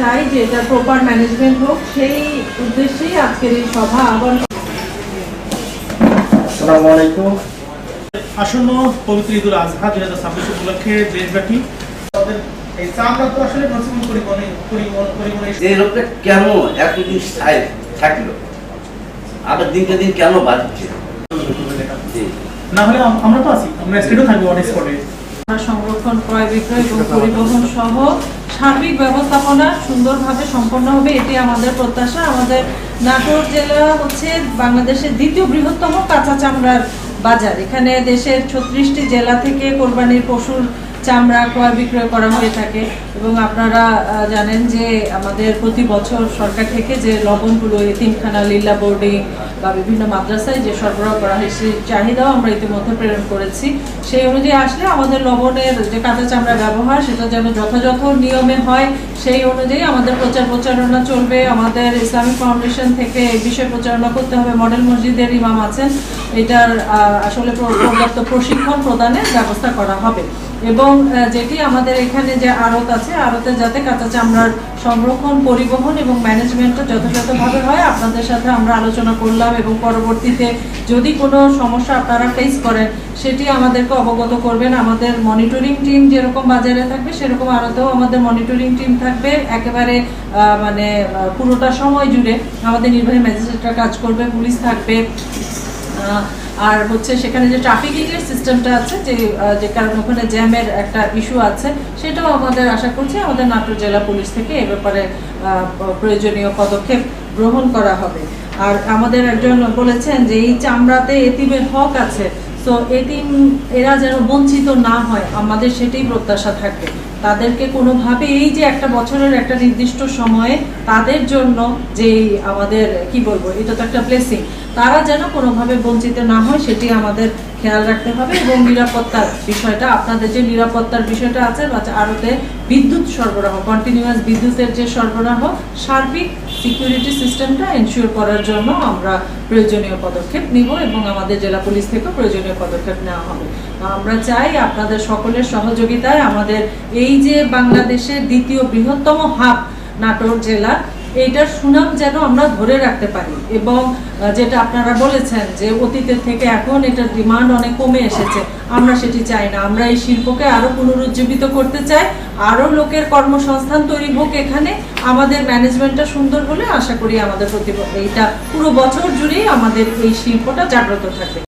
চাই যে এটা প্রপার ম্যানেজমেন্ট হোক, সেই উদ্দেশ্যেই আজকের এই সভা আহ্বান। আসসালামু আলাইকুম। আসন্ন পবিত্র ঈদুল আজহা 2026 উপলক্ষে দেশব্যাপী এই চামড়া তো আসলে পরিবহনে যে রোগটা কেন এতদিন স্থায়ী থাকলো, আবার দিনকে দিন কেন বাড়ছে? না হলে আমরা তো আছি, আমরা স্টেটও থাকবো অন স্পটে। সংরক্ষণ, ক্রয় বিক্রয় এবং পরিবহন সহ সার্বিক ব্যবস্থাপনা সুন্দরভাবে সম্পন্ন হবে, এটি আমাদের প্রত্যাশা। আমাদের নাটোর জেলা হচ্ছে বাংলাদেশের দ্বিতীয় বৃহত্তম কাঁচা চামড়ার বাজার। এখানে দেশের 36টি জেলা থেকে কোরবানির পশুর চামড়া ক্রয় বিক্রয় করা হয়ে থাকে এবং আপনারা জানেন যে আমাদের প্রতি বছর সরকার থেকে যে লবণগুলো এতিমখানা, লিল্লা বোর্ডিং বা বিভিন্ন মাদ্রাসায় যে সরবরাহ করা হয় সেই চাহিদাও আমরা ইতিমধ্যে প্রেরণ করেছি। সেই অনুযায়ী আসলে আমাদের লবণের যে কাঁচা চামড়া ব্যবহার সেটা যেন যথাযথ নিয়মে হয়, সেই অনুযায়ী আমাদের প্রচারণা চলবে। আমাদের ইসলামিক ফাউন্ডেশন থেকে এই বিষয়ে প্রচারণা করতে হবে। মডেল মসজিদের ইমাম আছেন, এটার আসলে পর্যাপ্ত প্রশিক্ষণ প্রদানের ব্যবস্থা করা হবে এবং যেটি আমাদের এখানে যে আড়ত আছে, আড়তে যাতে কাঁচা চামড়ার সংরক্ষণ, পরিবহন এবং ম্যানেজমেন্টটা যথাযথভাবে হয়, আপনাদের সাথে আমরা আলোচনা করলাম এবং পরবর্তীতে যদি কোনো সমস্যা আপনারা ফেস করেন সেটি আমাদেরকে অবগত করবেন। আমাদের মনিটরিং টিম যেরকম বাজারে থাকবে সেরকম আড়তেও আমাদের মনিটরিং টিম থাকবে। একেবারে মানে পুরোটা সময় জুড়ে আমাদের নির্বাহী ম্যাজিস্ট্রেটরা কাজ করবে, পুলিশ থাকবে। আর হচ্ছে সেখানে যে ট্রাফিকিং এর সিস্টেমটা আছে, যে কারণে ওখানে জ্যামের একটা ইস্যু আছে, সেটাও আমাদের আশা করছি আমাদের নাটোর জেলা পুলিশ থেকে এ ব্যাপারে প্রয়োজনীয় পদক্ষেপ গ্রহণ করা হবে। আর আমাদের একজন বলেছেন যে এই চামড়াতে এতিমের হক আছে, তো এতিম এরা যেন বঞ্চিত না হয়, আমাদের সেটাই প্রত্যাশা থাকবে। তাদেরকে কোনোভাবে এই যে একটা বছরের একটা নির্দিষ্ট সময়ে তাদের জন্য যে আমাদের কি বলবো, এটা তো একটা ব্লেসিং, তারা যেন কোনোভাবে বঞ্চিত না হয় সেটি আমাদের খেয়াল রাখতে হবে। এবং নিরাপত্তার বিষয়টা, আপনাদের যে নিরাপত্তার বিষয়টা আছে, আরতে বিদ্যুৎ সরবরাহ, কন্টিনিউয়াস বিদ্যুতের যে সরবরাহ, সার্বিক সিকিউরিটি সিস্টেমটা এনশিওর করার জন্য আমরা প্রয়োজনীয় পদক্ষেপ নিব এবং আমাদের জেলা পুলিশ থেকেও প্রয়োজনীয় পদক্ষেপ নেওয়া হবে। আমরা চাই আপনাদের সকলের সহযোগিতায় আমাদের এই যে বাংলাদেশের দ্বিতীয় বৃহত্তম হাব নাটোর জেলা, এইটার সুনাম যেন আমরা ধরে রাখতে পারি। এবং যেটা আপনারা বলেছেন যে অতীতের থেকে এখন এটার ডিমান্ড অনেক কমে এসেছে, আমরা সেটি চাই না। আমরা এই শিল্পকে আরো পুনরুজ্জীবিত করতে চাই, আরো লোকের কর্মসংস্থান তৈরি হোক এখানে। আমাদের ম্যানেজমেন্টটা সুন্দর হলে আশা করি আমাদের এইটা পুরো বছর জুড়েই আমাদের এই শিল্পটা জাগ্রত থাকবে।